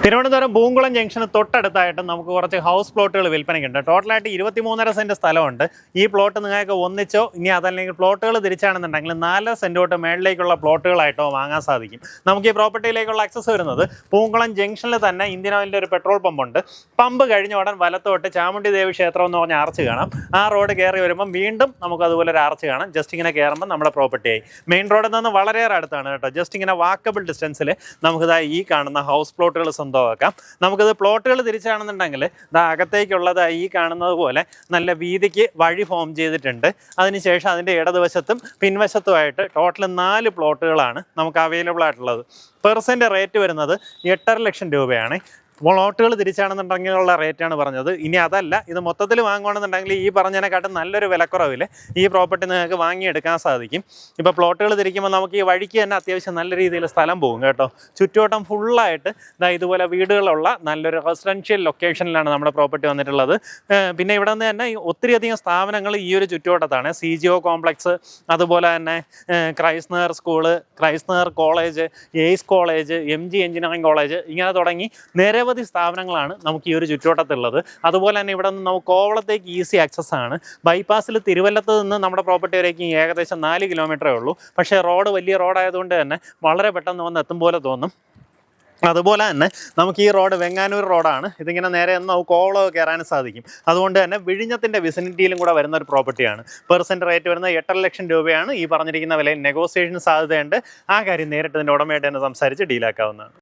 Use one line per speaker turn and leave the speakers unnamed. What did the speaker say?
Thiruvananthapuram Poonkulam junction തൊട്ടടുത്തായിട്ട് നമുക്ക് കുറച്ച് ഹൗസ് പ്ലോട്ടുകൾ വിൽപ്പനയ്ക്കുണ്ട്. ടോട്ടലായിട്ട് 23.5 സെൻറ്റ് സ്ഥലമുണ്ട്. ഈ പ്ലോട്ട് നിങ്ങൾക്ക് ഒന്നിച്ചോ ഇനി അതല്ലെങ്കിൽ പ്ലോട്ടുകൾ തിരിച്ചാണെന്നുണ്ടെങ്കിൽ 4 സെൻറ്റ് തൊട്ട് മേളിലേക്കുള്ള പ്ലോട്ടുകളായിട്ടോ വാങ്ങാൻ സാധിക്കും. നമുക്ക് ഈ പ്രോപ്പർട്ടിയിലേക്കുള്ള ആക്സസ് വരുന്നത് പൂങ്കുളം ജംഗ്ഷനിൽ തന്നെ ഇന്ത്യൻ ഓയിലിൻ്റെ ഒരു പെട്രോൾ പമ്പുണ്ട്. പമ്പ് കഴിഞ്ഞ ഉടൻ വലത്തോട്ട് ചാമുണ്ഡി ദേവി ക്ഷേത്രം എന്ന് പറഞ്ഞ ആർച്ച് കാണാം. ആ റോഡ് കയറി വരുമ്പം വീണ്ടും നമുക്ക് അതുപോലെ ഒരു ആർച്ച് കാണാം. ജസ്റ്റ് ഇങ്ങനെ കയറുമ്പോൾ നമ്മുടെ പ്രോപ്പർട്ടിയായി. മെയിൻ റോഡിൽ നിന്ന് വളരെയേറെ അടുത്താണ് കേട്ടോ. ജസ്റ്റ് ഇങ്ങനെ വാക്കബിൾ ഡിസ്റ്റൻസിൽ നമുക്കിതാ ഈ കാണുന്ന ഹൗസ് പ്ലോട്ടുകൾ സ്വന്തമാക്കാം. നമുക്കിത് പ്ലോട്ടുകൾ തിരിച്ചാണെന്നുണ്ടെങ്കിൽ അകത്തേക്കുള്ളത് ഈ കാണുന്നത് പോലെ നല്ല വീതിക്ക് വഴി ഫോം ചെയ്തിട്ടുണ്ട്. അതിനുശേഷം അതിൻ്റെ ഇടതുവശത്തും പിൻവശത്തുമായിട്ട് ടോട്ടൽ 4 പ്ലോട്ടുകളാണ് നമുക്ക് അവൈലബിൾ ആയിട്ടുള്ളത്. പെർസെൻ്റ് റേറ്റ് വരുന്നത് 8.5 ലക്ഷം രൂപയാണ്. പ്ലോട്ടുകൾ തിരിച്ചാണെന്നുണ്ടെങ്കിലുള്ള റേറ്റാണ് പറഞ്ഞത്. ഇനി അതല്ല, ഇത് മൊത്തത്തിൽ വാങ്ങുകയാണെന്നുണ്ടെങ്കിൽ ഈ പറഞ്ഞതിനെക്കാട്ടും നല്ലൊരു വിലക്കുറവിൽ ഈ പ്രോപ്പർട്ടി നിങ്ങൾക്ക് വാങ്ങിയെടുക്കാൻ സാധിക്കും. ഇപ്പോൾ പ്ലോട്ടുകൾ തിരിക്കുമ്പോൾ നമുക്ക് ഈ വഴിക്ക് തന്നെ അത്യാവശ്യം നല്ല രീതിയിൽ സ്ഥലം പോകും കേട്ടോ. ചുറ്റുവട്ടം ഫുള്ളായിട്ട് ഇതുപോലെ വീടുകളുള്ള നല്ലൊരു റെസിഡൻഷ്യൽ ലൊക്കേഷനിലാണ് നമ്മുടെ പ്രോപ്പർട്ടി വന്നിട്ടുള്ളത്. പിന്നെ ഇവിടെ നിന്ന് തന്നെ ഒത്തിരിയധികം സ്ഥാപനങ്ങൾ ഈ ഒരു ചുറ്റുവട്ടത്താണ്. CGO കോംപ്ലക്സ്, അതുപോലെ തന്നെ ക്രൈസ്നർ സ്കൂള്, ക്രൈസ്നർ college, Ace college, MG engineering college, ഇങ്ങനെ തുടങ്ങി നിരവധി സ്ഥാപനങ്ങളാണ് നമുക്ക് ഈ ഒരു ചുറ്റുവട്ടത്തുള്ളത്. അതുപോലെ തന്നെ ഇവിടെ നിന്ന് നമുക്ക് കോവളത്തേക്ക് ഈസി ആക്സസ് ആണ്. ബൈപ്പാസിൽ തിരുവല്ലത്ത് നിന്ന് നമ്മുടെ പ്രോപ്പർട്ടി വരേക്കും ഏകദേശം 4 കിലോമീറ്ററേ ഉള്ളൂ. പക്ഷേ റോഡ് വലിയ റോഡായതുകൊണ്ട് തന്നെ വളരെ പെട്ടെന്ന് വന്ന് എത്തും പോലെ തോന്നും. അതുപോലെ തന്നെ നമുക്ക് ഈ റോഡ് വെങ്ങാനൂർ റോഡാണ്. ഇതിങ്ങനെ നേരെ നമുക്ക് കോവളം കയറാനും സാധിക്കും. അതുകൊണ്ട് തന്നെ വിഴിഞ്ഞത്തിൻ്റെ വിസിനിറ്റിയിലും കൂടെ വരുന്ന ഒരു പ്രോപ്പർട്ടിയാണ്. പെർസെൻറ്റ് റേറ്റ് വരുന്നത് 8.5 ലക്ഷം രൂപയാണ്. ഈ പറഞ്ഞിരിക്കുന്ന വിലയിൽ നെഗോസിയേഷൻ സാധ്യതയുണ്ട്. ആ കാര്യം നേരിട്ട് ഇതിൻ്റെ ഉടമയായിട്ട് തന്നെ സംസാരിച്ച് ഡീലാക്കാവുന്നതാണ്.